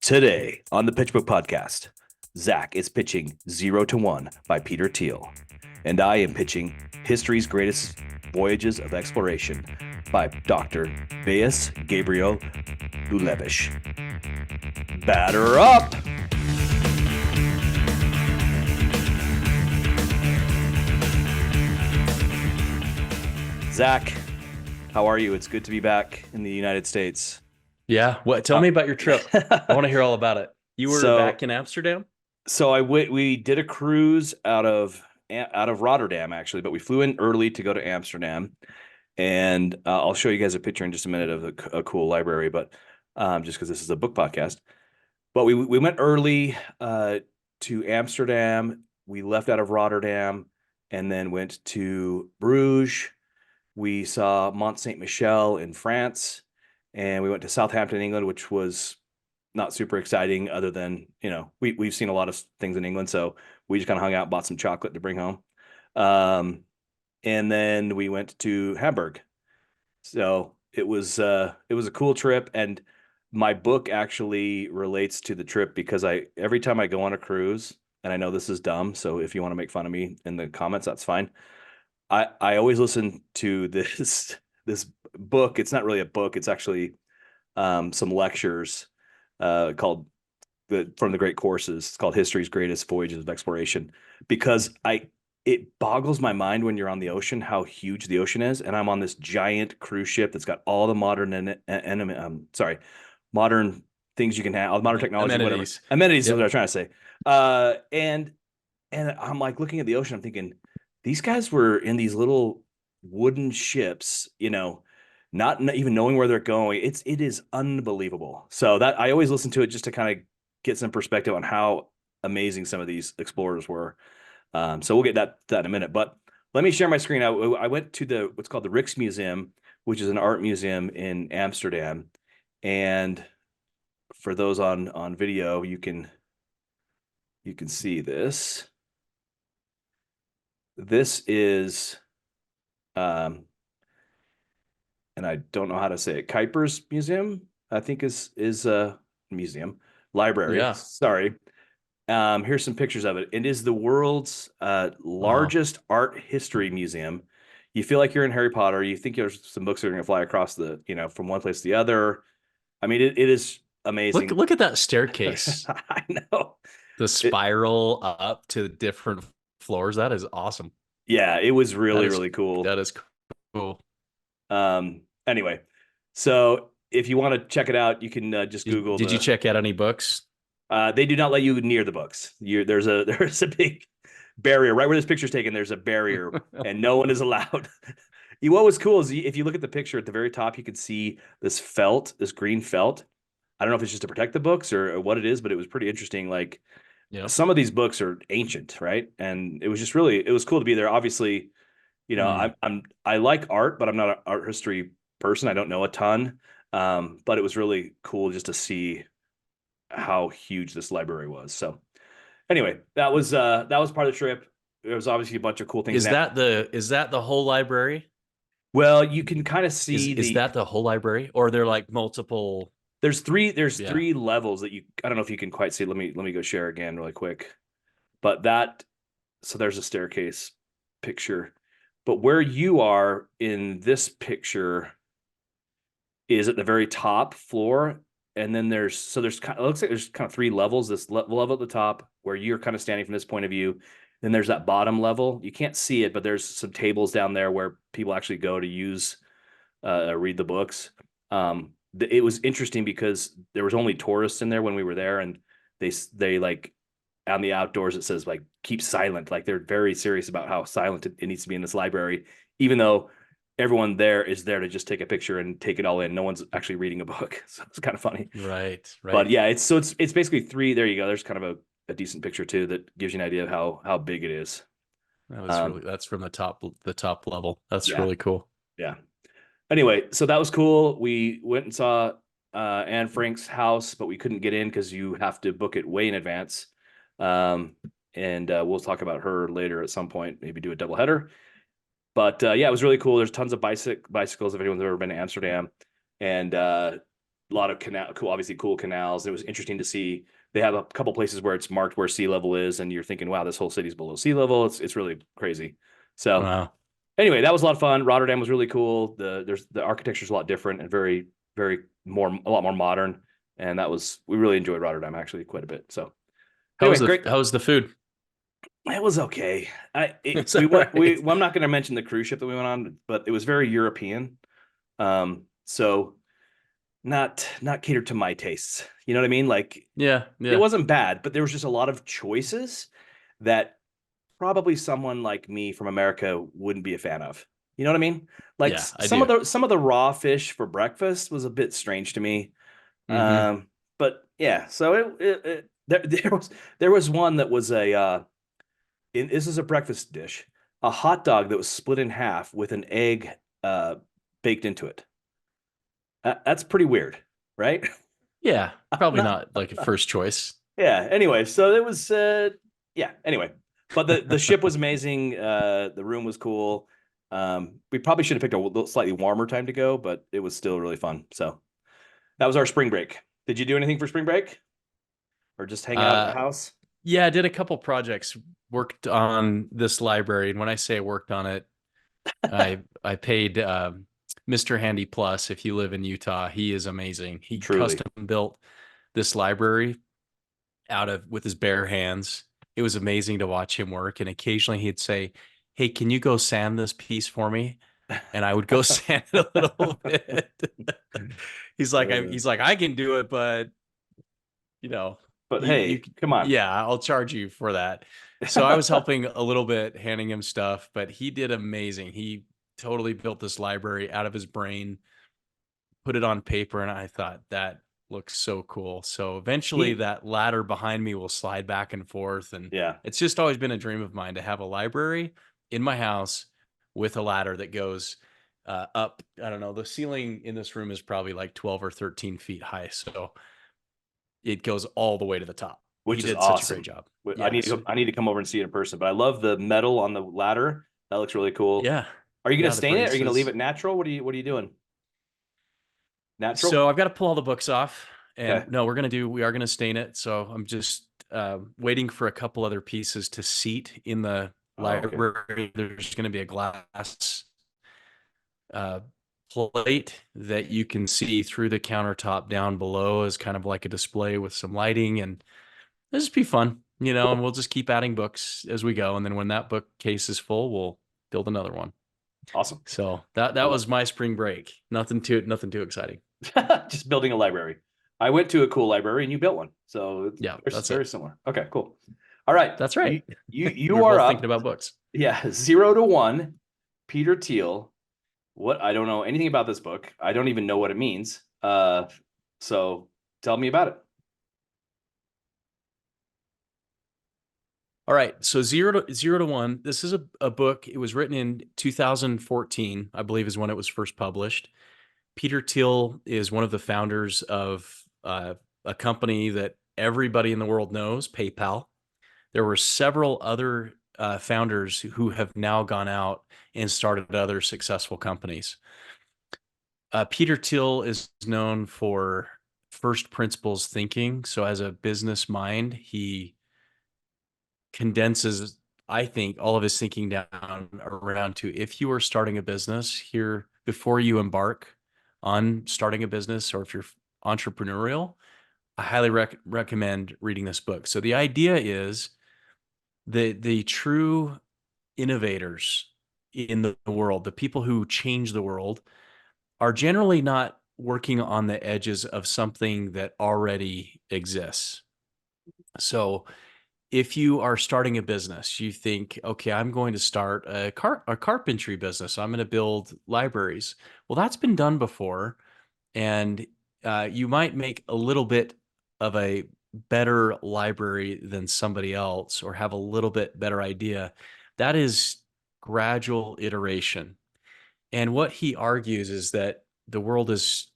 Today on the Pitchbook podcast, Zach is pitching 0 to 1 by Peter Thiel, and I am pitching History's Greatest Voyages of Exploration by Dr. Beas Gabriel Lulevish. Batter up! Zach, how are you? It's good to be back in the United States. Yeah. Tell me about your trip. I want to hear all about it. You were back in Amsterdam? So we did a cruise out of Rotterdam, actually, but we flew in early to go to Amsterdam. And I'll show you guys a picture in just a minute of a cool library, but just because this is a book podcast. But we went early to Amsterdam. We left out of Rotterdam and then went to Bruges. We saw Mont Saint-Michel in France, and we went to Southampton, England, which was not super exciting other than, we've seen a lot of things in England. So we just kind of hung out, bought some chocolate to bring home. And then we went to Hamburg. So it was a cool trip. And my book actually relates to the trip because every time I go on a cruise, and I know this is dumb, so if you want to make fun of me in the comments, that's fine. I always listen to this book. It's not really a book. It's actually some lectures called from the Great Courses. It's called History's Greatest Voyages of Exploration, because it boggles my mind when you're on the ocean how huge the ocean is, and I'm on this giant cruise ship that's got all the modern modern things you can have, all the modern technology, amenities. Whatever amenities. Yep. Is what I'm trying to say. And I'm like looking at the ocean. I'm thinking, these guys were in these little wooden ships, not even knowing where they're going. It is unbelievable. So that I always listen to it just to kind of get some perspective on how amazing some of these explorers were. So we'll get that in a minute. But let me share my screen. I went to what's called the Rijksmuseum, which is an art museum in Amsterdam. And for those on video, you can see this. This is, and I don't know how to say it, Kuiper's Museum, I think is a museum, library. Yeah. Sorry. Here's some pictures of it. It is the world's largest art history museum. You feel like you're in Harry Potter. You think there's some books that are going to fly across from one place to the other. I mean, it is amazing. Look at that staircase. I know. The spiral up to different floors. That is awesome. Yeah, it was really cool. That is cool. Anyway, so if you want to check it out, you can just Google. Did you check out any books? They do not let you near the books. There's a big barrier right where this picture's taken. There's a barrier, and no one is allowed. What was cool is if you look at the picture at the very top, you could see this green felt. I don't know if it's just to protect the books or what it is, but it was pretty interesting. Like, some of these books are ancient, right? And it was just it was cool to be there. Obviously, I like art, but I'm not an art history person. I don't know a ton. But it was really cool just to see how huge this library was. So anyway, that was part of the trip. There was obviously a bunch of cool things. Is that the whole library? Well, you can kind of see is that the whole library, or they're like multiple? There's three levels that I don't know if you can quite see. Let me go share again really quick. But so there's a staircase picture. But where you are in this picture is at the very top floor. And then it looks like there's kind of three levels. This level at the top where you're kind of standing from this point of view. Then there's that bottom level. You can't see it, but there's some tables down there where people actually go to read the books. It was interesting because there was only tourists in there when we were there, and they like on the outdoors it says like keep silent. Like they're very serious about how silent it needs to be in this library, even though everyone there is there to just take a picture and take it all in. No one's actually reading a book. So it's kind of funny. Right. But yeah, it's basically three. There you go. There's kind of a decent picture too that gives you an idea of how big it is. That's from the top level. That's really cool. Yeah. Anyway, so that was cool. We went and saw Anne Frank's house, but we couldn't get in because you have to book it way in advance. And we'll talk about her later at some point, maybe do a double header. But yeah, it was really cool. There's tons of bicycles if anyone's ever been to Amsterdam. And lot of obviously cool canals. It was interesting to see. They have a couple places where it's marked where sea level is, and you're thinking, wow, this whole city's below sea level. It's really crazy. So Wow. anyway, that was a lot of fun. Rotterdam was really cool. The architecture's a lot different and a lot more modern. And we really enjoyed Rotterdam actually quite a bit. So anyway, great. How was the food? It was okay. It's We all went. right. I'm not going to mention the cruise ship that we went on, but it was very European. So not catered to my tastes. You know what I mean? Like, Yeah, it yeah, wasn't bad, but there was just a lot of choices that probably someone like me from America wouldn't be a fan of. You know what I mean? Like yeah, I do. some of the raw fish for breakfast was a bit strange to me. Mm-hmm. But yeah, so there was one that was this is a breakfast dish, a hot dog that was split in half with an egg baked into it. That's pretty weird, right? Yeah, probably not like a first choice. Yeah. Anyway, so it was yeah. Anyway, but the ship was amazing. The room was cool. We probably should have picked a slightly warmer time to go, but it was still really fun. So that was our spring break. Did you do anything for spring break, or just hang out at the Uh, house? yeah, I did a couple projects, worked on this library, and when I say I worked on it, I paid Mr. Handy Plus. If you live in Utah, he is amazing. He Truly. custom built this library with his bare hands. It was amazing to watch him work. And occasionally he'd say, "Hey, can you go sand this piece for me?" And I would go sand it a little bit. He's like, I can do it, but you know, But hey, come on. yeah, I'll charge you for that. So I was helping a little bit, handing him stuff, but he did amazing. He totally built this library out of his brain, put it on paper, and I thought that looks so cool. So eventually He, that ladder behind me will slide back and forth. And yeah. it's just always been a dream of mine to have a library in my house with a ladder that goes up. I don't know. The ceiling in this room is probably like 12 or 13 feet high. So it goes all the way to the top. He Which is did such a great awesome. job. I Yes. need to come over and see it in person. But I love the metal on the ladder. That looks really cool. Yeah. Are you gonna Yeah. The stain it? Are you gonna leave braces. it natural? What are you doing? Natural? So I've got to pull all the books off, and Okay. no, we are going to stain it. So I'm just waiting for a couple other pieces to seat in the Oh, okay. library. There's going to be a glass uh, plate that you can see through the countertop down below as kind of like a display with some lighting, and this will be fun, and Cool. we'll just keep adding books as we go. And then when that bookcase is full, we'll build another one. Awesome. So I that love was my spring break. Nothing too exciting. just building a library. I went to a cool library and you built one. So Yeah, it's that's very it. similar. Okay, cool. All right. That's right. We You were are both thinking up. about books. Yeah, 0 to 1. Peter Thiel. What I don't know anything about this book. I don't even know what it means. So tell me about it. All right. So zero to one. This is a book. It was written in 2014, I believe, is when it was first published. Peter Thiel is one of the founders of a company that everybody in the world knows, PayPal. There were several other founders who have now gone out and started other successful companies. Peter Thiel is known for first principles thinking. So, as a business mind, he condenses, I think, all of his thinking down around to if you are starting a business here before you embark on starting a business, or if you're entrepreneurial, I highly recommend reading this book. So the idea is the true innovators in the world, the people who change the world, are generally not working on the edges of something that already exists. So if you are starting a business, you think, okay, I'm going to start a carpentry business. I'm going to build libraries. Well, that's been done before, and you might make a little bit of a better library than somebody else, or have a little bit better idea. That is gradual iteration. And what he argues is that the world is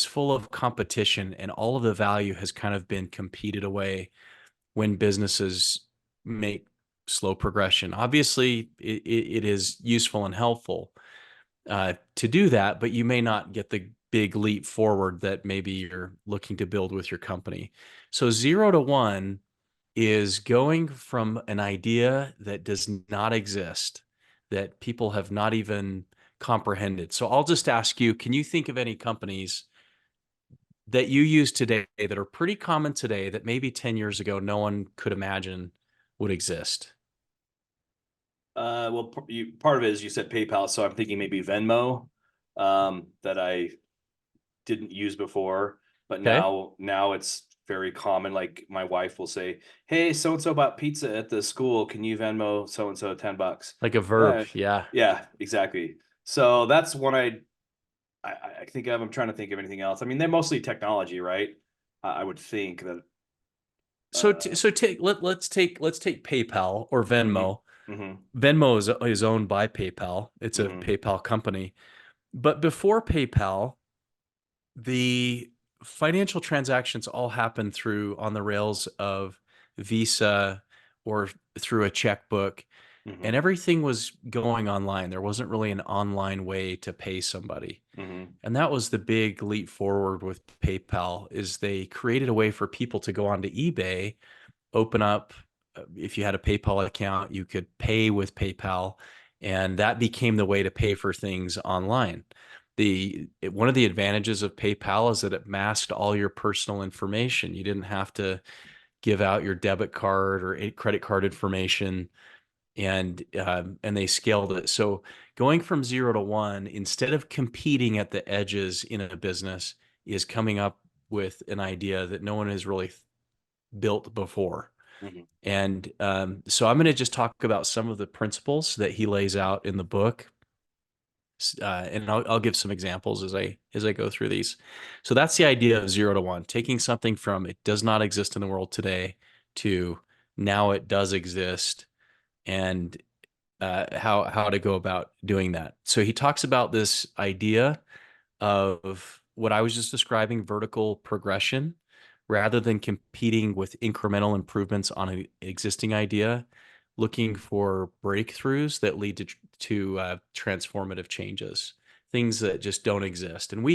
full of competition, and all of the value has kind of been competed away when businesses make slow progression. Obviously, it is useful and helpful to do that, but you may not get big leap forward that maybe you're looking to build with your company. So 0 to 1 is going from an idea that does not exist, that people have not even comprehended. So I'll just ask you, can you think of any companies that you use today that are pretty common today that maybe 10 years ago no one could imagine would exist? Well, part of it is you said PayPal, so I'm thinking maybe Venmo, that I didn't use before, but Okay. now it's very common. Like my wife will say, "Hey, so and so bought pizza at the school. Can you Venmo so and so $10?" Like a verb. Yeah. Yeah, exactly. So that's one I think of. I'm trying to think of anything else. I mean, they're mostly technology, right? I would think that. So Uh, so let's take PayPal or hmm Venmo. hmm Venmo is owned by PayPal. It's a hmm PayPal company. But before PayPal, the financial transactions all happened through on the rails of Visa or through a checkbook, and hmm everything was going online. There wasn't really an online way to pay somebody. hmm And that was the big leap forward with PayPal is they created a way for people to go onto eBay, open up if you had a PayPal account, you could pay with PayPal, and that became the way to pay for things online. One of the advantages of PayPal is that it masked all your personal information. You didn't have to give out your debit card or credit card information, and they scaled it. So going from 0 to 1, instead of competing at the edges in a business, is coming up with an idea that no one has really built before. hmm And so I'm going to just talk about some of the principles that he lays out in the book, and I'll give some examples as I go through these. So that's the idea of 0 to 1, taking something from it does not exist in the world today to now it does exist, and how to go about doing that. So he talks about this idea of what I was just describing, vertical progression, rather than competing with incremental improvements on an existing idea, looking for breakthroughs that lead to transformative changes, things that just don't exist. And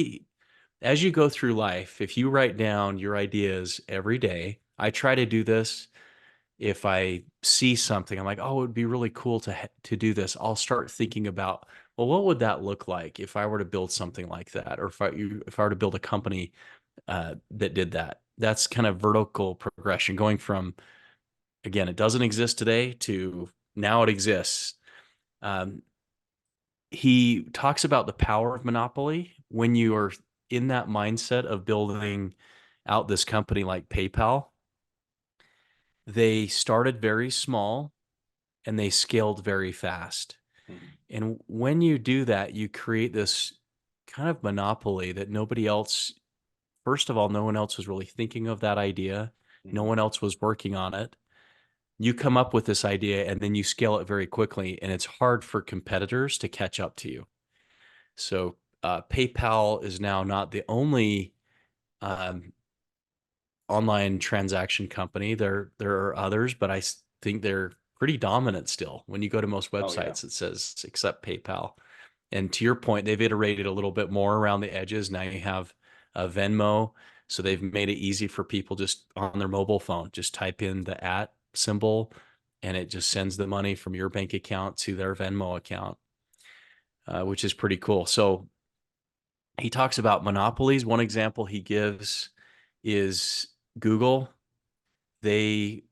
as you go through life, if you write down your ideas every day, I try to do this. If I see something, I'm like, oh, it would be really cool to do this. I'll start thinking about, well, what would that look like if I were to build something like that, or if I were to build a company that did that. That's kind of vertical progression, going from again, it doesn't exist today to now it exists. Um, he talks about the power of monopoly when you are in that mindset of building out this company like PayPal. They started very small and they scaled very fast. hmm And when you do that, you create this kind of monopoly that nobody else, first of all, no one else was really thinking of that idea. No hmm one else was working on it. You come up with this idea and then you scale it very quickly, and it's hard for competitors to catch up to you. So, PayPal is now not the only um, online transaction company. There are others, but think they're pretty dominant still. When you go to most Oh yeah. websites, it says accept PayPal. And to your point, they've iterated a little bit more around the edges. Now you have Venmo, so they've made it easy for people just on their mobile phone, just type in the at symbol, and it just sends the money from your bank account to their Venmo account, which is pretty cool. So he talks about monopolies. One example he gives is Google. They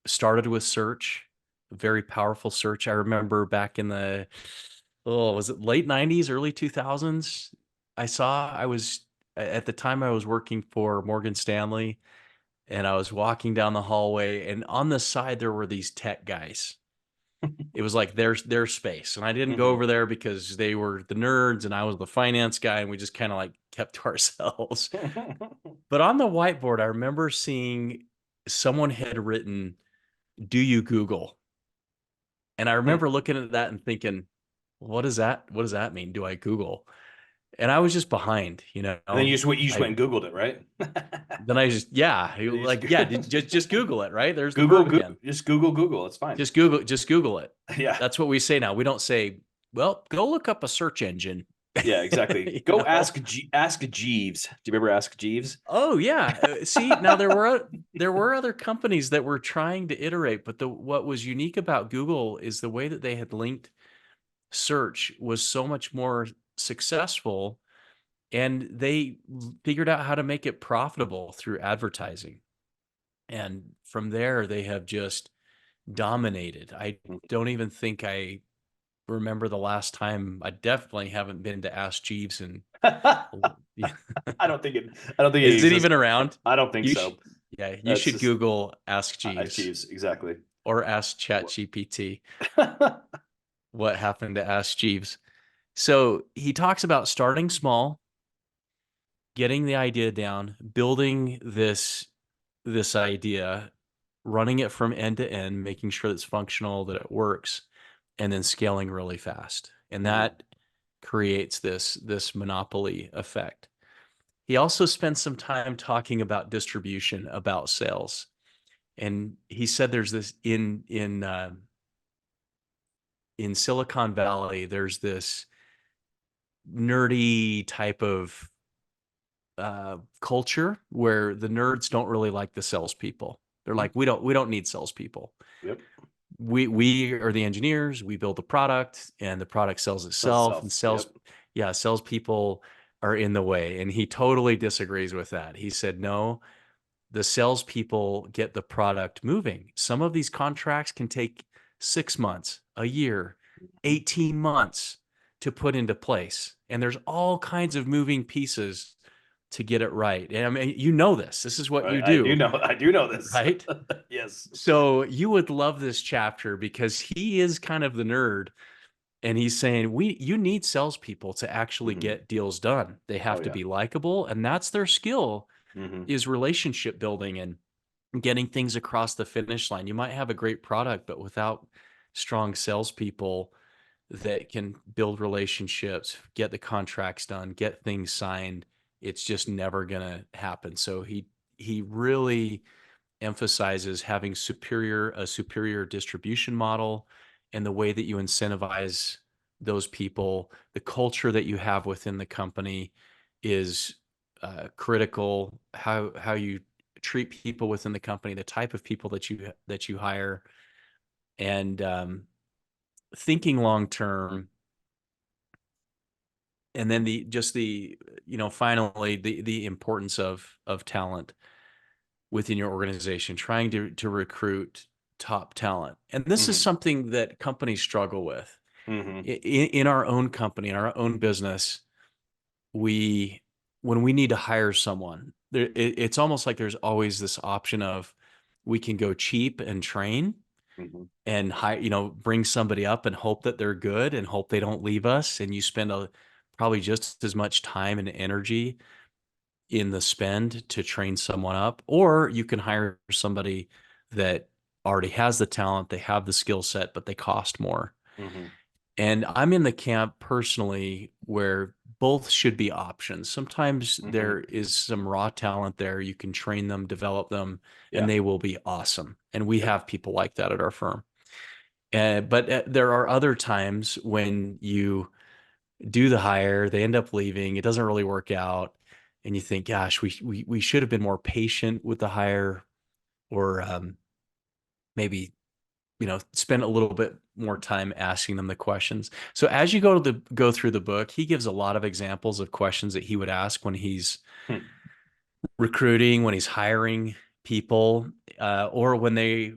started with search, very powerful search. I remember back in the, oh, was it late 90s, early 2000s? I was at the time I was working for Morgan Stanley, and I was walking down the hallway, and on the side there were these tech guys. It was like their space. And I didn't go hmm over there because they were the nerds and I was the finance guy, and we just kind of like kept to ourselves. But on the whiteboard, I remember seeing someone had written, "Do you Google?" And I remember looking at that and thinking, what does that mean? Do I Google? And I was just behind, you And then know. you just I went and Googled it, right? Then I just yeah, You just like yeah, just Google it, right? There's the Google, verb again. just Google. It's fine. Just Google it. Yeah. That's what we say now. We don't say, well, go look up a search engine. Yeah, exactly. You Go know? ask Jeeves. Do you remember Ask Jeeves? Oh yeah. See, now there were other companies that were trying to iterate, but the what was unique about Google is the way that they had linked search was so much more successful, and they figured out how to make it profitable through advertising. And from there, they have just dominated. I don't even think I remember the last time. I definitely haven't been to Ask Jeeves, and yeah. I don't think it Is it exists. even around? I don't think You so. sh yeah, you That's should just Google Ask Ask Jeeves Jeeves, exactly. or Ask ChatGPT what happened to Ask Jeeves. So he talks about starting small, getting the idea down, building this idea, running it from end to end, making sure it's functional, that it works, and then scaling really fast. And Mhm. that creates this monopoly effect. He also spent some time talking about distribution, about sales. And he said there's this in Silicon Valley, there's this nerdy type of culture where the nerds don't really like the salespeople. They're like, we don't need salespeople. Yep. We are the engineers. We build the product, and the product sells Sells itself. And itself. Yep. salespeople are in the way. And he totally disagrees with that. He said, no, the salespeople get the product moving. Some of these contracts can take 6 months, a year, 18 months to put into place. And there's all kinds of moving pieces to get it right. And I mean, you know this. This is what you do, I do know this. right? Yes. So you would love this chapter because he is kind of the nerd, and he's saying you need salespeople to actually Hmm. get deals done. They Oh have to yeah. be likable, and that's their skill, Hmm. is relationship building and getting things across the finish line. You might have a great product, but without strong salespeople that can build relationships, get the contracts done, get things signed, it's just never gonna happen. So he really emphasizes having a superior distribution model, and the way that you incentivize those people, the culture that you have within the company is critical. How you treat people within the company, the type of people that you hire, and thinking long term. And then finally the importance of talent within your organization, trying to recruit top talent. And this is Hmm. something that companies struggle with. Hmm. In our own company, in our own business, we when we need to hire someone, it's almost like there's always this option of we can go cheap and train Hmm. and hire, bring somebody up and hope that they're good and hope they don't leave us. And you spend probably just as much time and energy in the spend to train someone up, or you can hire somebody that already has the talent, they have the skill set, but they cost more. Hmm. And I'm in the camp personally where both should be options. Sometimes Hmm. there is some raw talent there. You can train them, develop them, and Yeah. they will be awesome. And we Yep. have people like that at our firm. But there are other times when you do the hire, they end up leaving, it doesn't really work out, and you think, gosh, we should have been more patient with the hire, or maybe spend a little bit more time asking them the questions. So as you go through the book, he gives a lot of examples of questions that he would ask when he's Hmm. recruiting, when he's hiring people, or when they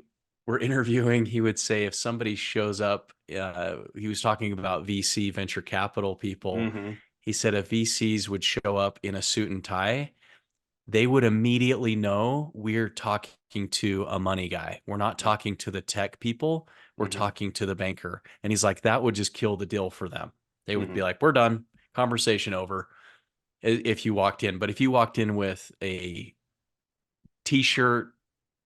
were interviewing. He would say if somebody shows up, he was talking about VC, venture capital people. Hmm. He said if VCs would show up in a suit and tie, they would immediately know we're talking to a money guy. We're not talking to the tech people. We're Hmm. talking to the banker. And he's like, that would just kill the deal for them. They would be Hmm. like, we're done. Conversation over, if you walked in. But if you walked in with a t-shirt,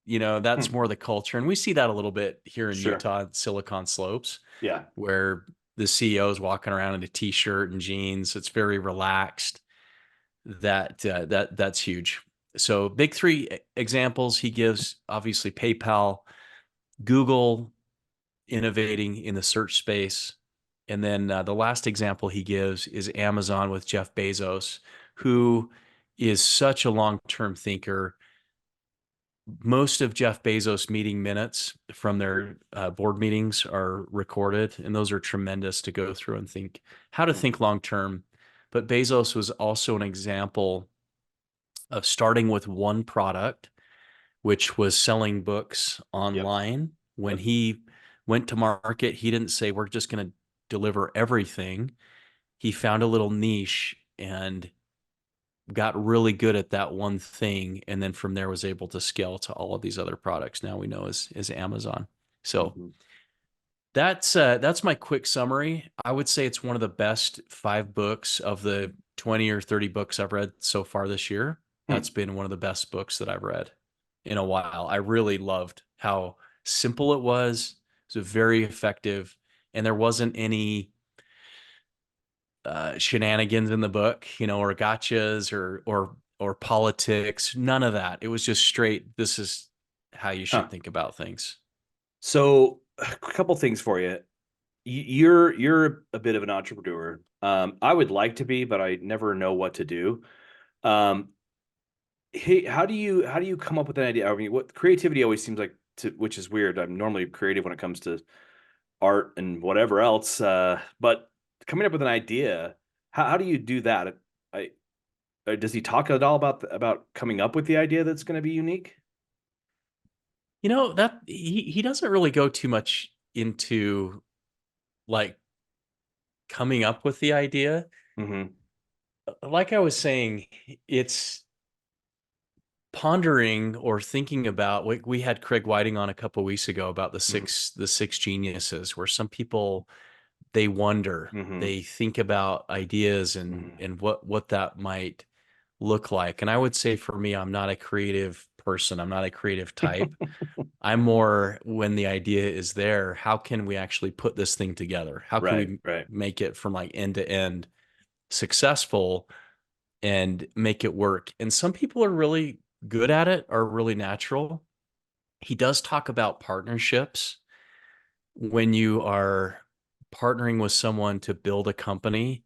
that's Hmm. more the culture. And we see that a little bit here in Sure. Utah, Silicon Slopes, Yeah. where the CEO is walking around in a t-shirt and jeans. It's very relaxed. That's huge. So big three examples he gives: obviously PayPal, Google innovating in the search space, And then the last example he gives is Amazon with Jeff Bezos, who is such a long-term thinker. Most of Jeff Bezos meeting minutes from their board meetings are recorded, and those are tremendous to go through and think how to think long term. But Bezos was also an example of starting with one product, which was selling books Yep. online. When Yep. he went to market, he didn't say, we're just going to deliver everything. He found a little niche and got really good at that one thing, and then from there was able to scale to all of these other products now we know is Amazon. So Mm-hmm. that's my quick summary. I would say it's one of the best 5 books of the 20 or 30 books I've read so far this year. Hmm. That's been one of the best books that I've read in a while. I really loved how simple it was. It was very effective, and there wasn't any shenanigans in the book, or gotchas or politics. None of that. It was just straight. This is how you should Huh. think about things. So a couple things for you. You're a bit of an entrepreneur. I would like to be, but I never know what to do. Um, hey, how do you come up with an idea? I mean, what creativity always seems like to, which is weird. I'm normally creative when it comes to art and whatever else. But coming up with an idea, how do you do that? I does he talk at all about coming up with the idea that's going to be unique? That he doesn't really go too much into like coming up with the idea. Mm-hmm. Like I was saying, it's pondering or thinking about. We had Craig Whiting on a couple of weeks ago about Mm-hmm. the six geniuses, where some people, they wonder, Mm-hmm. they think about ideas Mm-hmm. and what that might look like. And I would say for me, I'm not a creative person. I'm not a creative type. I'm more, when the idea is there, how can we actually put this thing together? How can Right, we right. make it from like end to end successful and make it work? And some people are really good at it, are really natural. He does talk about partnerships. When you are partnering with someone to build a company,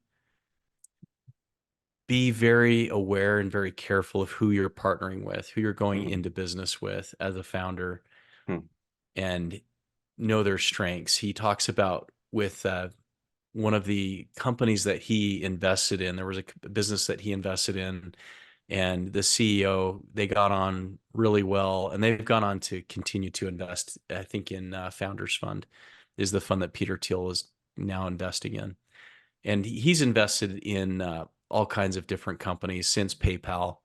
be very aware and very careful of who you're partnering with, who you're going Mm-hmm. into business with as a founder, Hmm. and know their strengths. He talks about with one of the companies that he invested in, there was a business that he invested in, and the CEO, they got on really well, and they've gone on to continue to invest, I think, in Founders Fund is the fund that Peter Thiel is now investing in. And he's invested in all kinds of different companies since PayPal,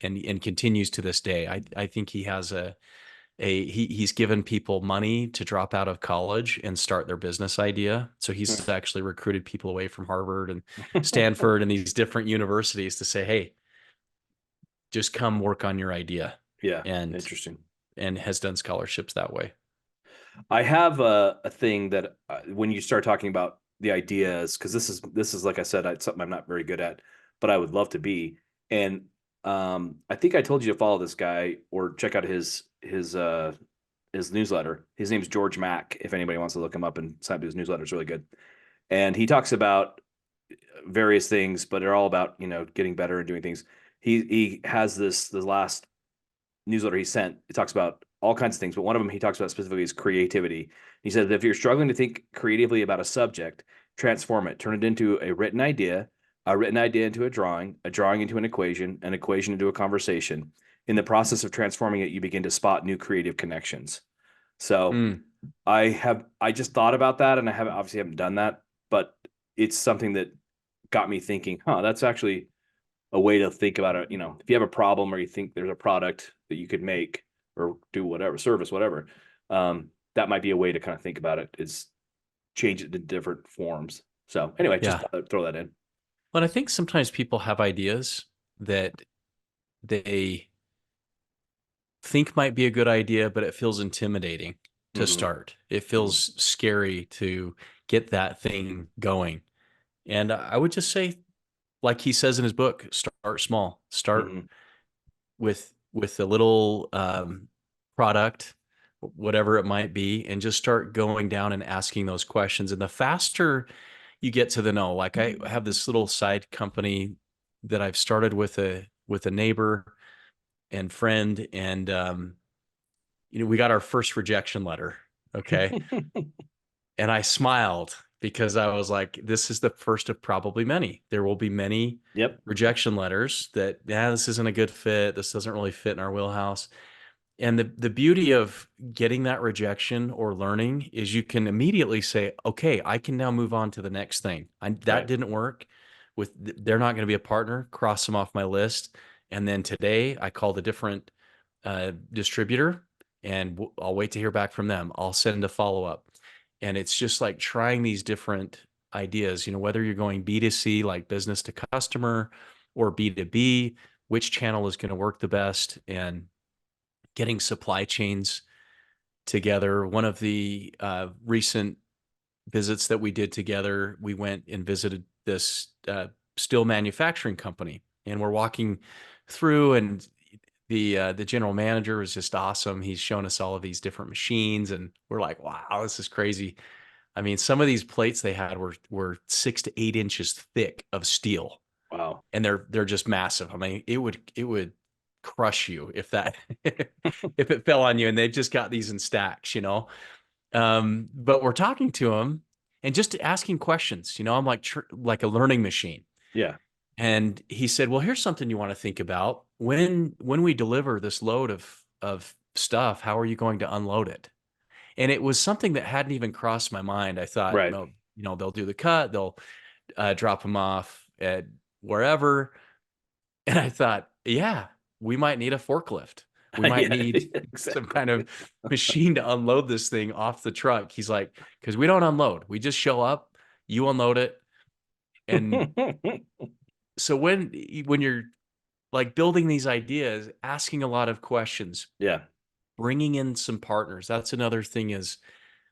and continues to this day. I think he has he's given people money to drop out of college and start their business idea. So he's Hmm. actually recruited people away from Harvard and Stanford and these different universities to say, hey, just come work on your idea, Yeah, and interesting. has done scholarships that way. I have a thing that when you start talking about the ideas, because this is like I said, it's something I'm not very good at, but I would love to be. And I think I told you to follow this guy or check out his newsletter. His name's George Mack. If anybody wants to look him up and sign up to his newsletter, it's really good. And he talks about various things, but they're all about getting better and doing things. He has this last newsletter he sent. It talks about all kinds of things, but one of them he talks about specifically is creativity. He said that if you're struggling to think creatively about a subject, transform it, turn it into a written idea into a drawing into an equation into a conversation. In the process of transforming it, you begin to spot new creative connections. So Mm, I just thought about that, and I haven't done that, but it's something that got me thinking, huh, that's actually a way to think about it. If you have a problem or you think there's a product that you could make or do whatever service, whatever, that might be a way to kind of think about it, is change it to different forms. So anyway, just yeah. thought I'd throw that in. But I think sometimes people have ideas that they think might be a good idea, but it feels intimidating to Mm-hmm. start. It Mm-hmm. feels scary to get that thing going. And I would just say, like he says in his book, start small. Start Mm-hmm. with a little product whatever it might be, and just start going down and asking those questions. And the faster you get to the know, like I have this little side company that I've started with a neighbor and friend, and we got our first rejection letter. Okay. And I smiled because I was like, this is the first of probably many. There will be many Yep. rejection letters that, yeah, this isn't a good fit. This doesn't really fit in our wheelhouse. And the beauty of getting that rejection or learning is you can immediately say, okay, I can now move on to the next thing. That Right. didn't work with, they're not going to be a partner, cross them off my list. And then today I called a different distributor, and I'll wait to hear back from them. I'll send a follow up. And it's just like trying these different ideas, whether you're going B2C, like business to customer, or B2B, which channel is going to work the best, and getting supply chains together. One of the recent visits that we did together, we went and visited this steel manufacturing company, and we're walking through, and the general manager is just awesome. He's shown us all of these different machines, and we're like, wow, this is crazy. I mean, some of these plates they had were 6 to 8 inches thick of steel, Wow. and they're just massive. I mean, it would crush you if that if it fell on you. And they've just got these in stacks. But we're talking to them and just asking questions. I'm like a learning machine. Yeah. And he said, "Well, here's something you want to think about. When we deliver this load of stuff, how are you going to unload it?" And it was something that hadn't even crossed my mind. I thought, Right. well, they'll do the cut, they'll drop them off at wherever. And I thought, yeah, we might need a forklift. We might Yeah, need some exactly. kind of machine to unload this thing off the truck. He's like, because we don't unload. We just show up, you unload it. And so when you're like building these ideas, asking a lot of questions, Yeah. bringing in some partners. That's another thing is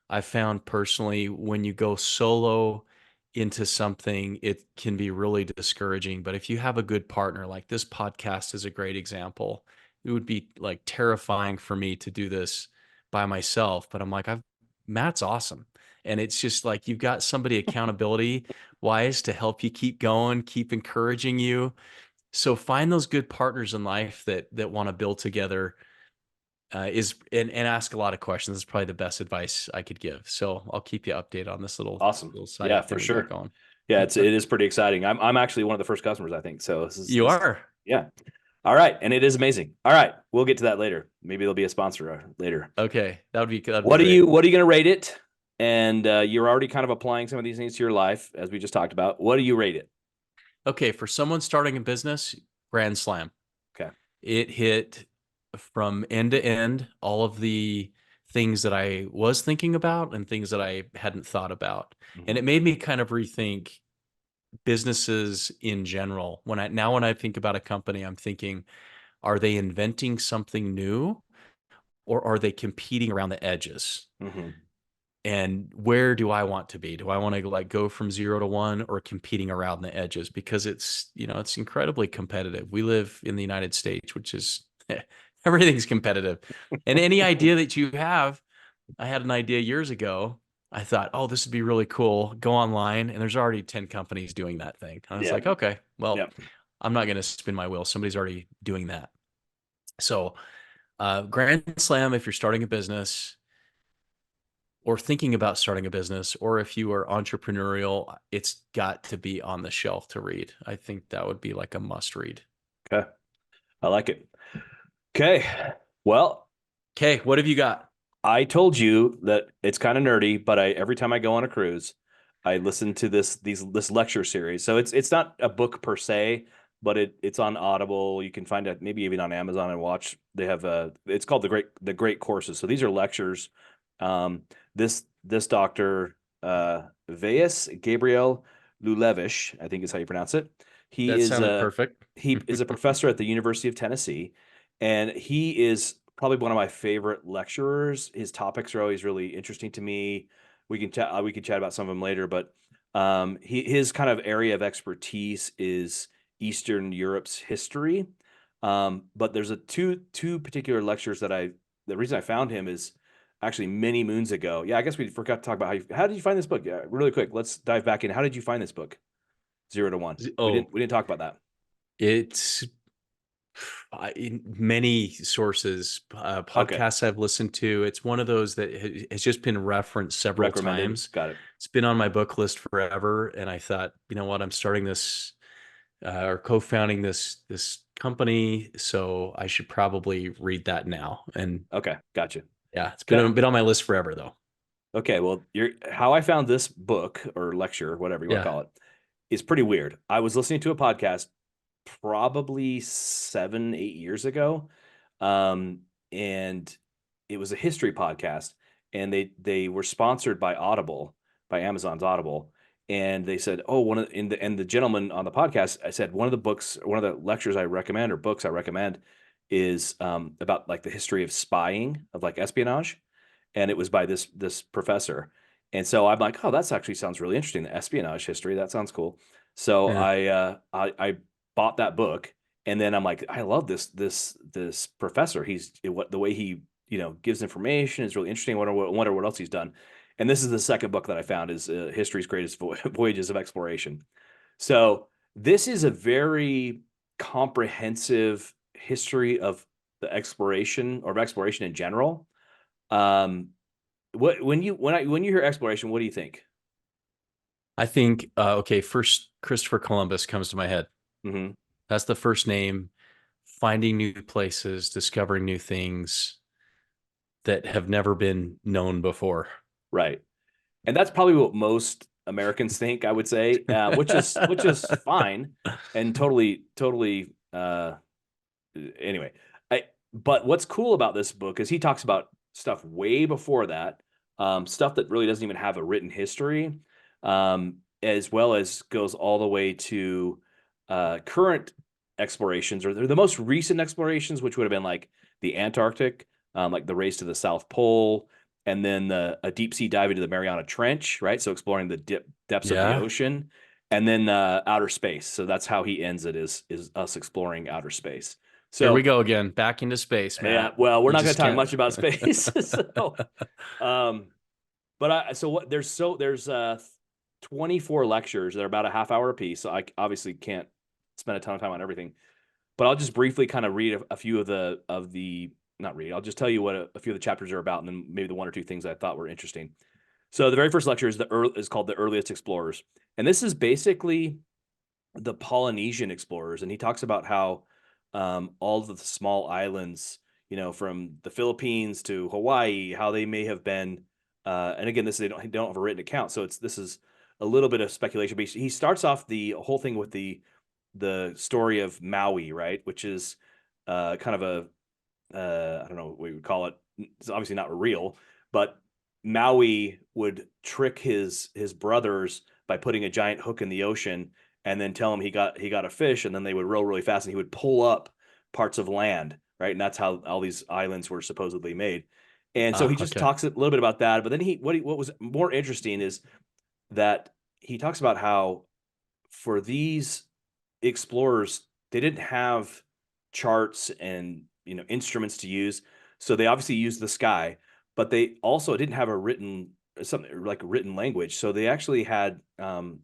I found personally when you go solo into something, it can be really discouraging. But if you have a good partner, like this podcast is a great example, it would be like terrifying for me to do this by myself. But I'm like, Matt's awesome. And it's just like you've got somebody accountability wise to help you keep going, keep encouraging you. So find those good partners in life that want to build together, is and ask a lot of questions is probably the best advice I could give. So I'll keep you updated on this little Awesome. little Yeah, side for thing we got sure. going. Yeah, it is pretty exciting. I'm actually one of the first customers, I think. So You are. yeah. All right, and it is amazing. All right, we'll get to that later. Maybe there'll be a sponsor later. Okay. That'd be great. What are you going to rate it? And you're already kind of applying some of these things to your life, as we just talked about. What do you rate it? Okay, for someone starting a business, grand slam. Okay. It hit from end to end all of the things that I was thinking about and things that I hadn't thought about. And Mhm. it made me kind of rethink businesses in general. When I think about a company, I'm thinking, are they inventing something new, or are they competing around the edges? Mhm. And where do I want to be? Do I want to like go from 0 to 1, or competing around the edges? Because it's incredibly competitive. We live in the United States, which is everything's competitive. And any idea that you have, I had an idea years ago. I thought, oh, this would be really cool. Go online, and there's already 10 companies doing that thing. I was Yeah. like, okay, well, Yeah. I'm not going to spin my wheel. Somebody's already doing that. So, grand slam if you're starting a business or thinking about starting a business, or if you are entrepreneurial, it's got to be on the shelf to read. I think that would be like a must read. Okay. I like it. Okay. Well, Okay, what have you got? I told you that it's kind of nerdy, but every time I go on a cruise, I listen to this lecture series. So it's not a book per se, but it's on Audible. You can find it maybe even on Amazon and watch. They have it's called the Great Courses. So these are lectures. Um, this doctor Veas Gabriel Lulevish, I think is how you pronounce it. He That is sounded a perfect. he is a professor at the University of Tennessee, and he is probably one of my favorite lecturers. His topics are always really interesting to me. We can chat about some of them later, but his kind of area of expertise is Eastern Europe's history. But there's two particular lectures that the reason I found him is actually many moons ago. Yeah, I guess we forgot to talk about how did you find this book? Yeah, really quick. Let's dive back in. How did you find this book? 0 to 1. We Oh, didn't talk about that. it's many sources, Okay. podcasts I've listened to. It's one of those that has just been referenced several Recommended. times. Got it. It's been on my book list forever, and I thought, you know what, I'm starting this or co-founding this company, so I should probably read that now. And Okay, gotcha. yeah, it's That been on my list forever though. okay, well, how I found this book or lecture, whatever you want to Yeah, call it, is pretty weird. I was listening to a podcast probably 7, 8 years ago. And it was a history podcast, and they were sponsored by Audible, by Amazon's Audible. And they said, oh, and the gentleman on the podcast, I said, one of the lectures I recommend, or books I recommend, is about like the history of spying, of like espionage. And it was by this professor. And so I'm like, oh, that's actually sounds really interesting. The espionage history, that sounds cool. So yeah. I bought that book, and then I'm like, I love this professor. He's what the way he gives information is really interesting. Wonder what else he's done. And this is the second book that I found is History's Greatest Voyages of Exploration. So this is a very comprehensive history of the exploration, or of exploration in general. Um, when you hear exploration, what do you think? I think okay, first Christopher Columbus comes to my head. Hmm. That's the first name. Finding new places, discovering new things that have never been known before. Right. And that's probably what most Americans think, I would say, which is fine and totally. Anyway, but what's cool about this book is he talks about stuff way before that, stuff that really doesn't even have a written history, as well as goes all the way to current explorations, or the most recent explorations, which would have been like the Antarctic, like the race to the South Pole, and then a deep sea dive into the Mariana Trench, right? So exploring the depths of the Yeah. ocean, and then outer space. So that's how he ends it, is us exploring outer space. Here we So go again, back into space, yeah, Matt. well, we're You not going just to talk can't. much about space. So, um, but so what? There's 24 lectures. They're about a half hour a piece. So I obviously can't spend a ton of time on everything. But I'll just briefly kind of read a few of the not read. I'll just tell you what a few of the chapters are about, and then maybe the one or two things I thought were interesting. So the very first lecture is called The Earliest Explorers, and this is basically the Polynesian explorers, and he talks about how all of the small islands, from the Philippines to Hawaii, how they may have been. And again, they don't have a written account, so this is a little bit of speculation. But he starts off the whole thing with the story of Maui, right, which is kind of a I don't know what we would call it. It's obviously not real, but Maui would trick his brothers by putting a giant hook in the ocean, and then tell him he got a fish, and then they would row really fast, and he would pull up parts of land, right? And that's how all these islands were supposedly made. And so he just Okay. talks a little bit about that. But then what was more interesting is that he talks about how for these explorers, they didn't have charts and instruments to use, so they obviously used the sky, but they also didn't have a written something like a written language, so they actually had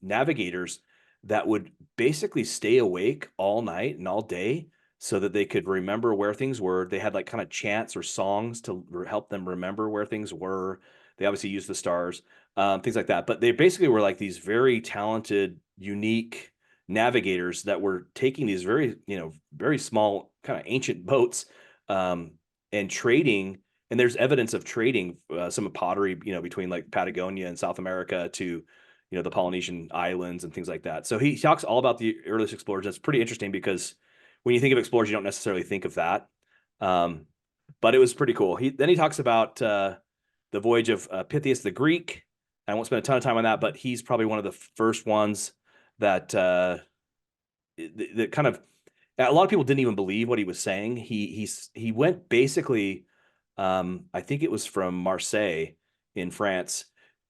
navigators that would basically stay awake all night and all day so that they could remember where things were. They had like kind of chants or songs to help them remember where things were. They obviously used the stars, things like that, but they basically were like these very talented, unique navigators that were taking these very small kind of ancient boats, um, and trading. And there's evidence of trading some pottery, between like Patagonia and South America to, the Polynesian islands and things like that. So he talks all about the earliest explorers. That's pretty interesting because when you think of explorers, you don't necessarily think of that. Um, but it was pretty cool. Then he talks about the voyage of Pytheas the Greek. I won't spend a ton of time on that, but he's probably one of the first ones that kind of, a lot of people didn't even believe what he was saying. He went basically, I think it was from Marseille in France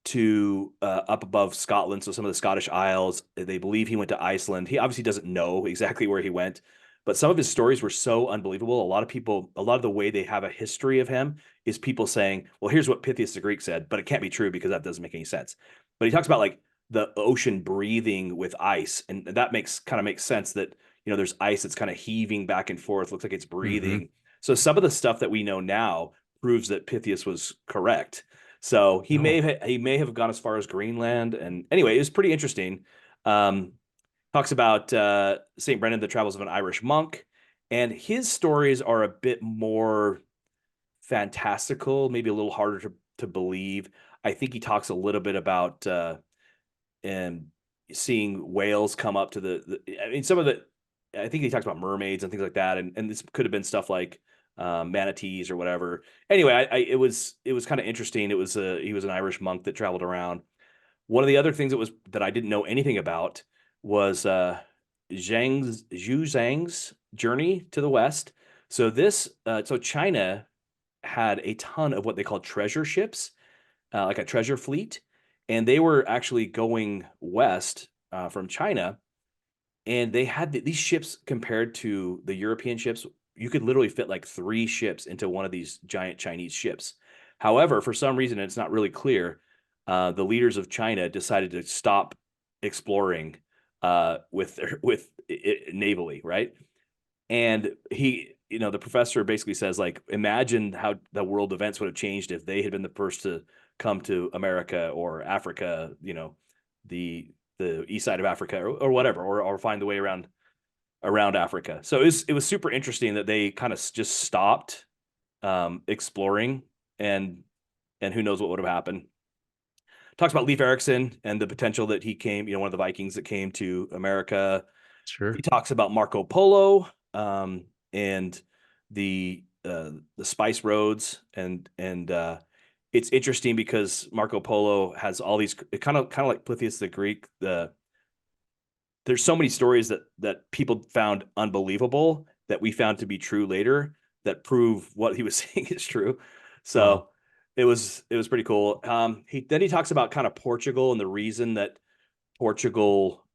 to up above Scotland, so some of the Scottish Isles. They believe he went to Iceland. He obviously doesn't know exactly where he went, but some of his stories were so unbelievable. A lot of the way they have a history of him is people saying, well, here's what Pythias the Greek said, but it can't be true because that doesn't make any sense. But he talks about like the ocean breathing with ice, and that makes sense that there's ice that's kind of heaving back and forth, looks like it's Mm-hmm. breathing. So some of the stuff that we know now proves that Pythias was correct. So Oh, he may have gone as far as Greenland, and anyway, it was pretty interesting. Um, Talks about Saint Brendan, the travels of an Irish monk, and his stories are a bit more fantastical, maybe a little harder to believe. I think he talks a little bit about and seeing whales come up to I mean, some of the, I think he talks about mermaids and things like that, and this could have been stuff like manatees or whatever. Anyway, it was kind of interesting. He was an Irish monk that traveled around. One of the other things that I didn't know anything about was Zhu Zhang's journey to the west. So China had a ton of what they call treasure ships, like a treasure fleet, and they were actually going west from China, and they had these ships compared to the European ships. You could literally fit like three ships into one of these giant Chinese ships. However, for some reason, it's not really clear. The leaders of China decided to stop exploring with navally, right? And the professor basically says, like, imagine how the world events would have changed if they had been the first to come to America or Africa, the east side of Africa or whatever, or find the way around Africa. So it was super interesting that they kind of just stopped exploring, and who knows what would have happened. Talks about Leif Erikson and the potential that he came, one of the Vikings that came to America. He sure. talks about Marco Polo, and the spice roads, and it's interesting because Marco Polo has all these kind of like Pythias the Greek. There's so many stories that people found unbelievable that we found to be true later that prove what he was saying is true. Wow. So it was pretty cool. He talks about kind of Portugal and the reason that Portugal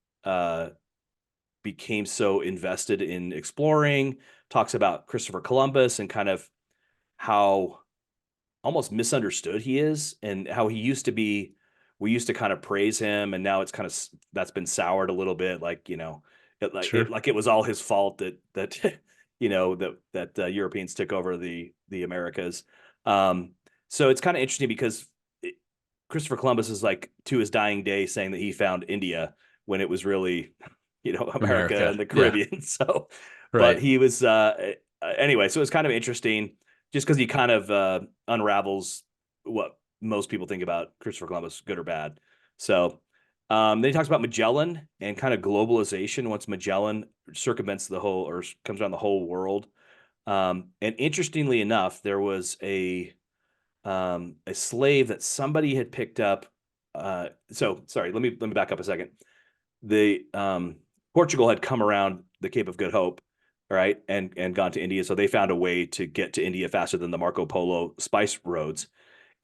became so invested in exploring. Talks about Christopher Columbus and kind of how almost misunderstood he is, and how he used to be. We used to kind of praise him, and now it's kind of that's been soured a little bit. Like Sure. it was all his fault that Europeans took over the Americas. Um, so it's kind of interesting because Christopher Columbus is like to his dying day saying that he found India when it was really America America. and the Yeah. Caribbean. So, but Right. he was anyway. So it's kind of interesting just because he kind of unravels what most people think about Christopher Columbus, good or bad. So then he talks about Magellan and kind of globalization once Magellan circumvents the whole or comes around the whole world. And interestingly enough, there was a slave that somebody had picked up. So sorry, let me back up a second. The Portugal had come around the Cape of Good Hope, right, and gone to India. So they found a way to get to India faster than the Marco Polo spice roads.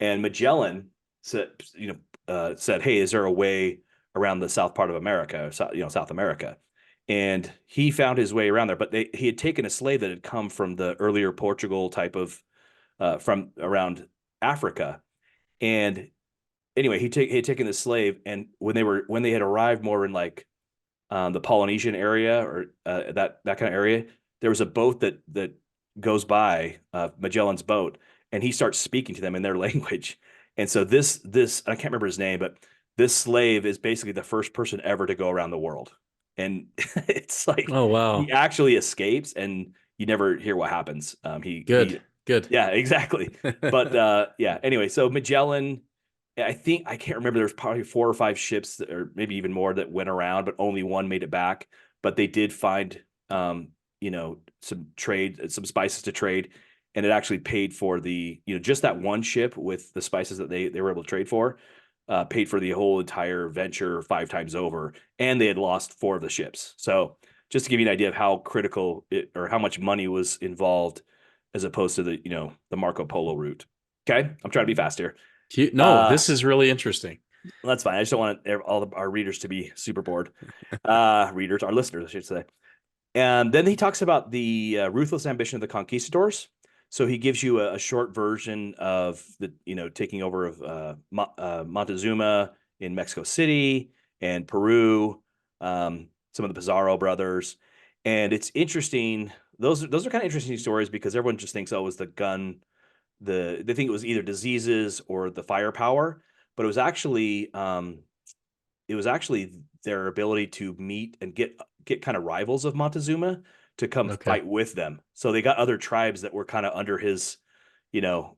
And Magellan said, "Hey, is there a way around the south part of America, South America?" And he found his way around there. But he had taken a slave that had come from the earlier Portugal type of from around Africa. And anyway, he had taken this slave, and when they had arrived more in like the Polynesian area or that kind of area, there was a boat that goes by Magellan's boat, and he starts speaking to them in their language. And so this I can't remember his name, but this slave is basically the first person ever to go around the world, and it's like Oh, he wow. actually escapes, and you never hear what happens. Good. Good. Yeah, exactly. But yeah, anyway, so Magellan, I think I can't remember. There's probably four or five ships or maybe even more that went around, but only one made it back. But they did find, some trade, some spices to trade, and it actually paid for just that one ship with the spices that they were able to trade for, paid for the whole entire venture five times over, and they had lost four of the ships. So just to give you an idea of how critical or how much money was involved, as opposed to the Marco Polo route. Okay, I'm trying to be fast here. No, Uh, this is really interesting. that's fine. I just don't want our readers to be super bored. Readers, our listeners, I should say. And then he talks about the ruthless ambition of the conquistadors. So he gives you a short version of the, taking over of Montezuma in Mexico City and Peru, some of the Pizarro brothers. And it's interesting. Those are kind of interesting stories because everyone just thinks, oh, it was the gun. They think it was either diseases or the firepower, but it was actually their ability to meet and get kind of rivals of Montezuma to come Okay. fight with them. So they got other tribes that were kind of you know,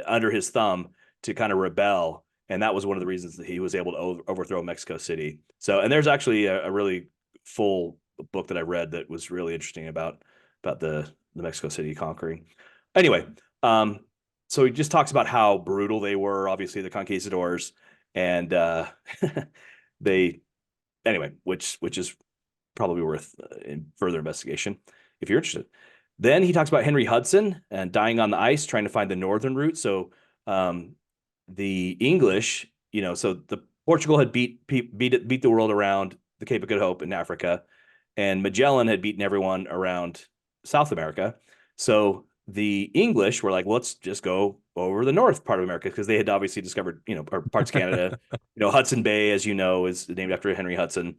under his thumb to kind of rebel. And that was one of the reasons that he was able to overthrow Mexico City. So, and there's actually a really full book that I read that was really interesting about the Mexico City conquering. Anyway, so he just talks about how brutal they were, obviously the conquistadors, and they anyway, which is probably worth further investigation if you're interested. Then he talks about Henry Hudson and dying on the ice, trying to find the northern route. So the English, so the Portugal had beat the world around the Cape of Good Hope in Africa, and Magellan had beaten everyone around South America. So the English were like, let's just go over the north part of America because they had obviously discovered, parts of Canada. Hudson Bay, as you know, is named after Henry Hudson.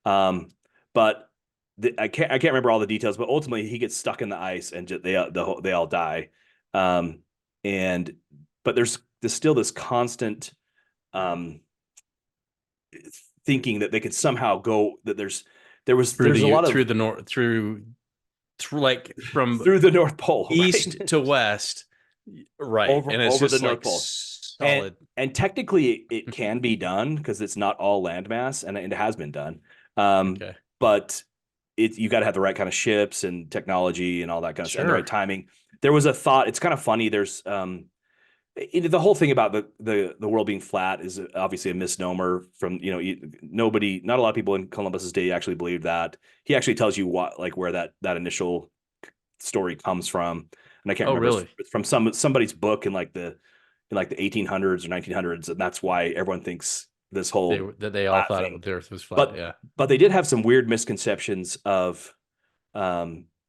But I can't remember all the details, but ultimately he gets stuck in the ice and they all die. And but there's still this constant thinking that they could somehow go that there's a lot of through the north through like from through the North Pole, east right? to west, right? And it's over the just North like Pole. solid. And technically it can be done because it's not all landmass and it has been done. Okay. But you got to have the right kind of ships and technology and all that kind of stuff and the right Sure. timing. There was a thought. It's kind of funny. There's the whole thing about the world being flat is obviously a misnomer from not a lot of people in Columbus's day actually believed that. He actually tells you where that initial story comes from, and I can't Oh, remember. really? It's from somebody's book in the 1800s or 1900s, and that's why everyone thinks this whole They all flat thought thing. the Earth was flat. But Yeah. they did have some weird misconceptions of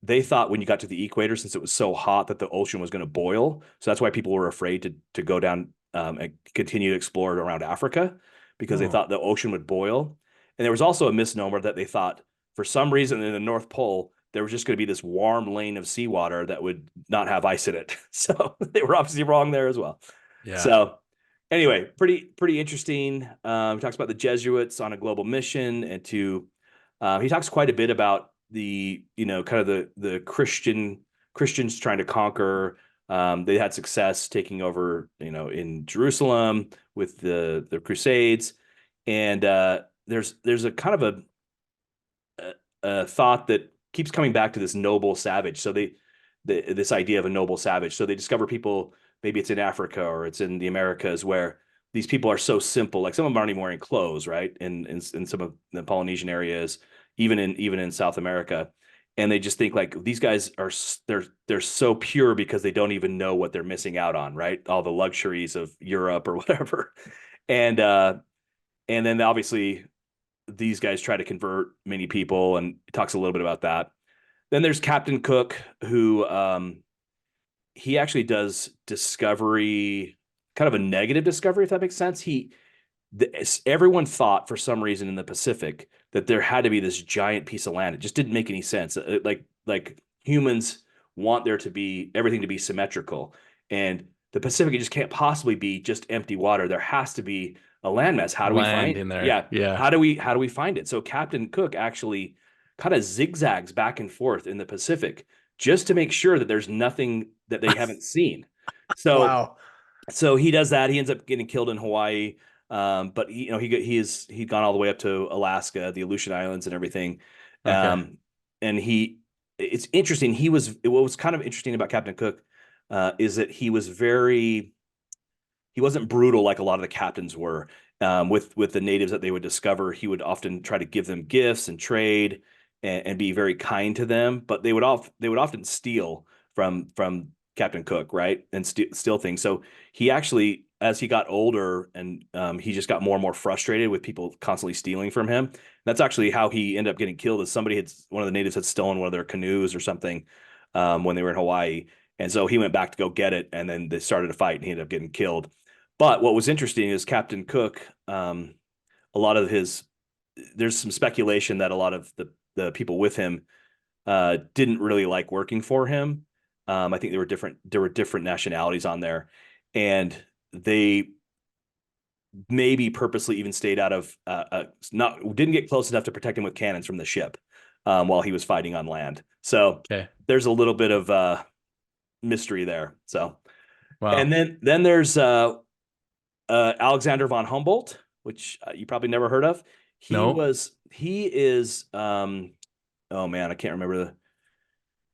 they thought when you got to the equator, since it was so hot, that the ocean was going to boil. So that's why people were afraid to go down and continue to explore around Africa because they Oh, thought the ocean would boil. And there was also a misnomer that they thought for some reason in the North Pole, there was just going to be this warm lane of seawater that would not have ice in it. So they were obviously wrong there as well. yeah. So anyway, pretty interesting. He talks about the Jesuits on a global mission and he talks quite a bit about the kind of the Christians trying to conquer. They had success taking over in Jerusalem with the Crusades, and there's a kind of a thought that keeps coming back to this noble savage. So this idea of a noble savage. So they discover people, maybe it's in Africa or it's in the Americas, where these people are so simple. Like some of them aren't even wearing clothes, right? In some of the Polynesian areas, even in South America, and they just think like these guys are they're so pure because they don't even know what they're missing out on, right? All the luxuries of Europe or whatever, and then obviously these guys try to convert many people, and he talks a little bit about that. Then there's Captain Cook, who he actually does discovery, kind of a negative discovery, if that makes sense. Everyone thought for some reason in the Pacific that there had to be this giant piece of land. It just didn't make any sense. Like humans want there to be everything to be symmetrical, and the Pacific it just can't possibly be just empty water. There has to be a landmass. How do we Land find? in there. Yeah, Yeah. how do we find it? So Captain Cook actually kind of zigzags back and forth in the Pacific just to make sure that there's nothing that they haven't seen. So Wow. he does that. He ends up getting killed in Hawaii. But he'd gone all the way up to Alaska, the Aleutian Islands, and everything. Okay. And it's interesting. What was kind of interesting about Captain Cook, is that he wasn't brutal like a lot of the captains were. With the natives that they would discover, he would often try to give them gifts and trade and be very kind to them. But they would often steal from Captain Cook, right? And steal things. So he actually as he got older and he just got more and more frustrated with people constantly stealing from him. That's actually how he ended up getting killed. Is one of the natives had stolen one of their canoes or something when they were in Hawaii, and so he went back to go get it, and then they started a fight, and he ended up getting killed. But what was interesting is Captain Cook. A lot of his there's some speculation that a lot of the people with him didn't really like working for him. I think there were different nationalities on there, and they maybe purposely even stayed out of not didn't get close enough to protect him with cannons from the ship while he was fighting on land. So Okay. there's a little bit of mystery there. So Wow. and then there's Alexander von Humboldt, which you probably never heard of. No. He is oh man, I can't remember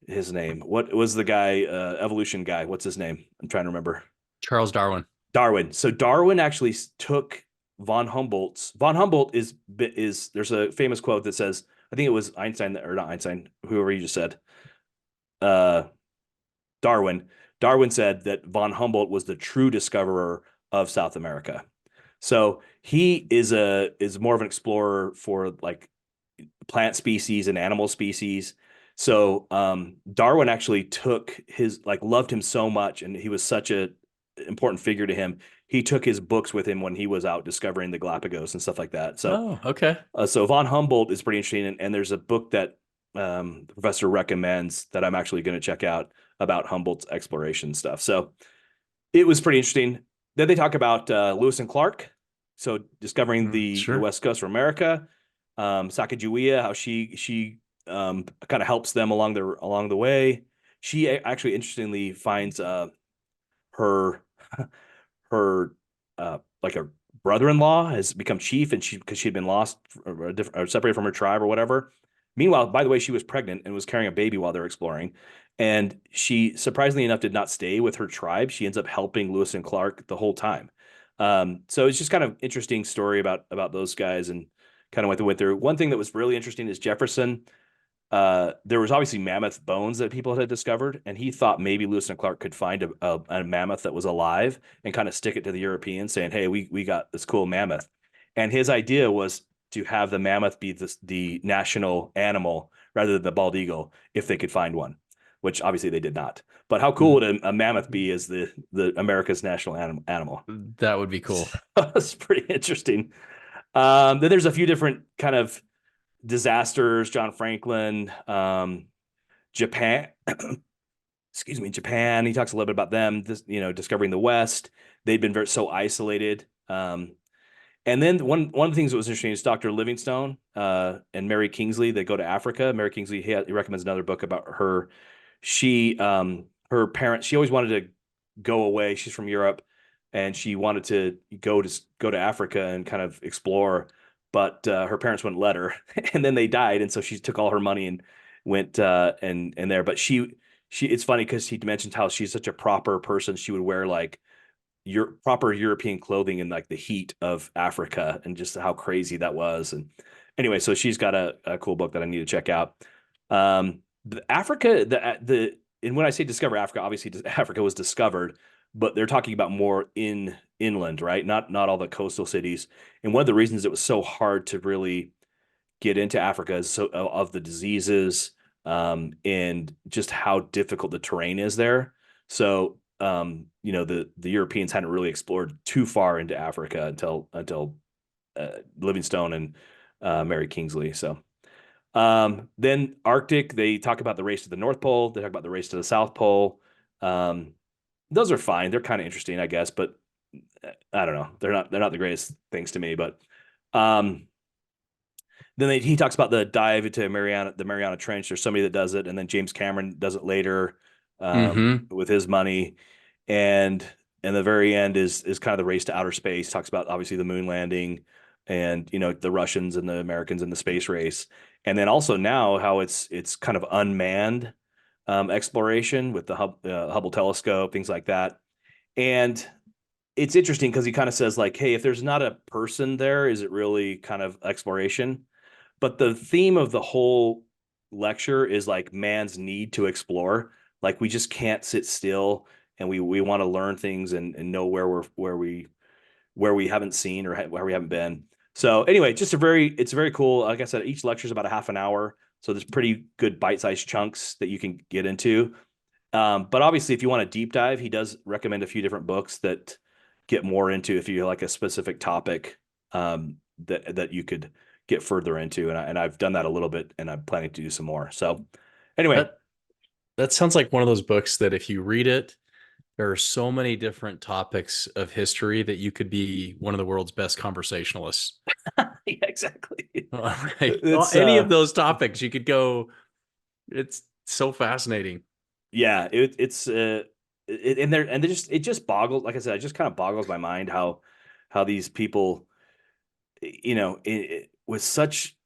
his name. What was the guy, evolution guy? What's his name? I'm trying to remember. Charles Darwin. Darwin. So Darwin actually took von Humboldt is there's a famous quote that says, I think it was Einstein or not Einstein, whoever you just said. Uh Darwin. Darwin said that von Humboldt was the true discoverer of South America. So he is more of an explorer for like plant species and animal species. So Darwin actually took his like loved him so much, and he was such a important figure to him. He took his books with him when he was out discovering the Galapagos and stuff like that. So Oh, okay. so von Humboldt is pretty interesting, and there's a book that the professor recommends that I'm actually going to check out about Humboldt's exploration stuff. So it was pretty interesting. Then they talk about Lewis and Clark, so discovering the Sure. west coast of America. Sacagawea, how she kind of helps them along the way. She actually interestingly finds her her like a brother-in-law has become chief, and she because she had been lost or separated from her tribe or whatever. Meanwhile, by the way, she was pregnant and was carrying a baby while they're exploring. And she, surprisingly enough, did not stay with her tribe. She ends up helping Lewis and Clark the whole time. So it's just kind of interesting story about those guys and kind of what they went through. One thing that was really interesting is Jefferson. There was obviously mammoth bones that people had discovered, and he thought maybe Lewis and Clark could find a mammoth that was alive and kind of stick it to the Europeans, saying, "Hey, we got this cool mammoth." And his idea was to have the mammoth be the national animal rather than the bald eagle if they could find one, which obviously they did not. But how cool would a mammoth be as the America's national animal? That would be cool. That's pretty interesting. Then there's a few different kind of disasters. John Franklin, Japan. Excuse me, Japan. He talks a little bit about them. Discovering the West. They've been so isolated. And then one of the things that was interesting is Dr. Livingstone and Mary Kingsley. They go to Africa. Mary Kingsley, he recommends another book about her. Her parents. She always wanted to go away. She's from Europe, and she wanted to go to Africa and kind of explore, but her parents wouldn't let her, and then they died, and so she took all her money and went and there. But she it's funny because he mentions how she's such a proper person. She would wear like your proper European clothing in like the heat of Africa, and just how crazy that was. And anyway, so she's got a cool book that I need to check out. Africa, and when I say discover Africa, obviously Africa was discovered, but they're talking about more inland, right? Not all the coastal cities. And one of the reasons it was so hard to really get into Africa is of the diseases, and just how difficult the terrain is there. So the Europeans hadn't really explored too far into Africa until Livingstone and Mary Kingsley. So then Arctic, they talk about the race to the North Pole. They talk about the race to the South Pole. Those are fine. They're kind of interesting, I guess, but I don't know. They're not the greatest things to me. But then he talks about the dive into the Mariana Trench. There's somebody that does it, and then James Cameron does it later with his money. And the very end is kind of the race to outer space. Talks about obviously the moon landing, and the Russians and the Americans in the space race, and then also now how it's kind of unmanned exploration with the Hubble telescope, things like that. And it's interesting because he kind of says like, hey, if there's not a person there, is it really kind of exploration? But the theme of the whole lecture is like man's need to explore. Like we just can't sit still and we want to learn things and know where we haven't seen or where we haven't been. So anyway, it's very cool. Like I said, each lecture is about a half an hour. So there's pretty good bite-sized chunks that you can get into. But obviously, if you want a deep dive, he does recommend a few different books that get more into if you like a specific topic that you could get further into. And I've done that a little bit, and I'm planning to do some more. So anyway, that sounds like one of those books that if you read it, there are so many different topics of history that you could be one of the world's best conversationalists. yeah, exactly. Any of those topics, you could go. It's so fascinating. Yeah, it just boggles. Like I said, it just kind of boggles my mind how these people, with such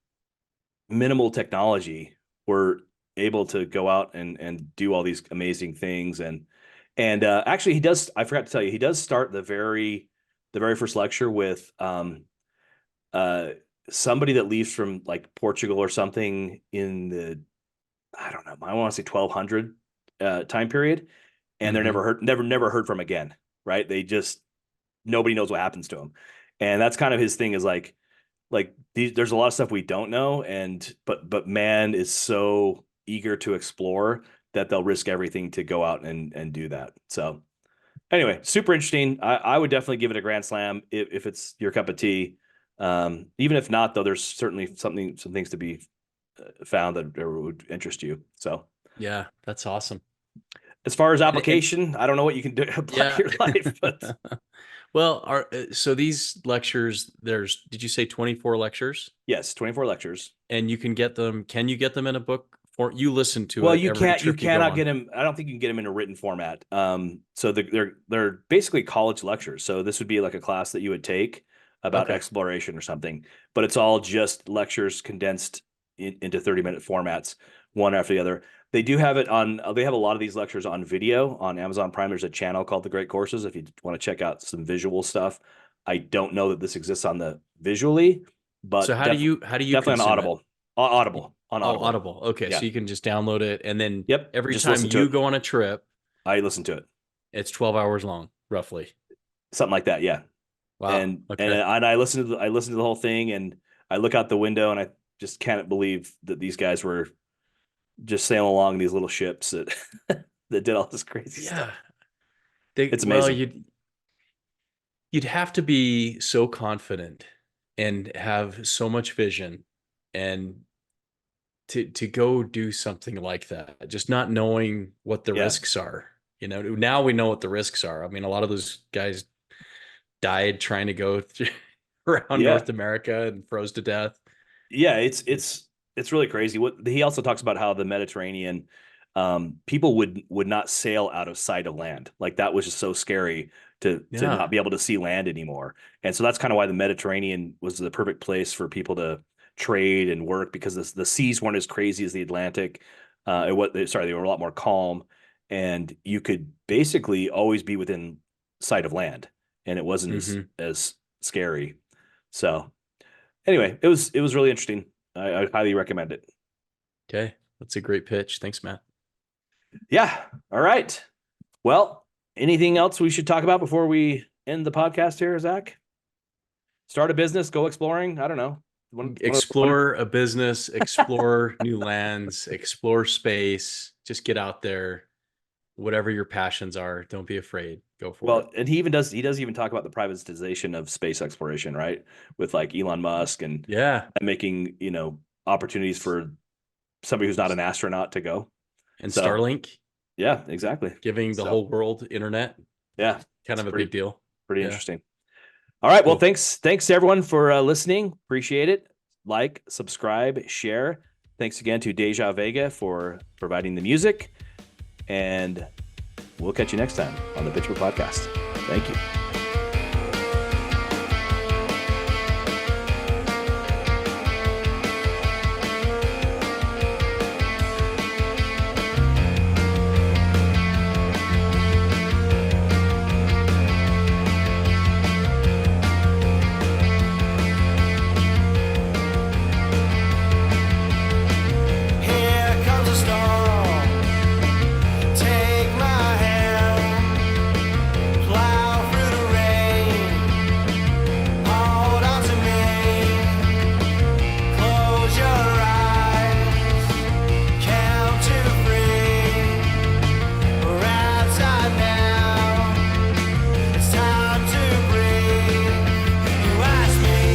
minimal technology, were able to go out and do all these amazing things. And actually, he does. I forgot to tell you, he does start the very first lecture with somebody that leaves from like Portugal or something in the, I don't know, I want to say 1200 time period, and they're never heard from again. Right? Nobody knows what happens to them, and that's kind of his thing. Is like there's a lot of stuff we don't know, but man is so eager to explore that they'll risk everything to go out and do that. So anyway, super interesting. I would definitely give it a grand slam if it's your cup of tea. Even if not, though, there's certainly some things to be found that would interest you. So yeah, that's awesome. As far as application, I don't know what you can do apply to your life, but well, so these lectures, did you say 24 lectures? Yes, 24 lectures. And you can get them. Can you get them in a book? Or you listen to it? Well, you cannot get them. I don't think you can get them in a written format. So they're basically college lectures. So this would be like a class that you would take about exploration or something, but it's all just lectures condensed into 30-minute formats, one after the other. They do have it on. They have a lot of these lectures on video on Amazon Prime. There's a channel called The Great Courses if you want to check out some visual stuff. I don't know that this exists on the visually, but so how do you definitely on Audible. On Audible. Audible. Okay, yeah. So you can just download it, and then every just time you go on a trip, I listen to it. It's 12 hours long, roughly. Something like that, yeah. Wow. And I listen to the whole thing, and I look out the window, and I just can't believe that these guys were just sailing along these little ships that that did all this crazy stuff. It's amazing. Well, you'd have to be so confident and have so much vision and to go do something like that, just not knowing what the risks are. Now we know what the risks are. I mean, a lot of those guys died trying to go around North America and froze to death. Yeah, it's really crazy. He also talks about how the Mediterranean, people would not sail out of sight of land. Like that was just so scary to not be able to see land anymore. And so that's kind of why the Mediterranean was the perfect place for people to trade and work, because the seas weren't as crazy as the Atlantic. They were a lot more calm, and you could basically always be within sight of land, and it wasn't as scary. So anyway, it was really interesting. I highly recommend it. Okay, that's a great pitch. Thanks, Matt. Yeah. All right. Well, anything else we should talk about before we end the podcast here, Zach? Start a business, go exploring. I don't know. Explore a business, explore new lands, explore space. Just get out there. Whatever your passions are, don't be afraid. Go for it. Well, and he does even talk about the privatization of space exploration, right? With like Elon Musk and making, opportunities for somebody who's not an astronaut to go. And Starlink. Yeah, exactly. Giving the whole world internet. Yeah. Kind of a big deal. Pretty interesting. All right. Cool. Well, thanks to everyone for listening. Appreciate it. Like, subscribe, share. Thanks again to Deja Vega for providing the music. And we'll catch you next time on the Pitchbook Podcast. Thank you.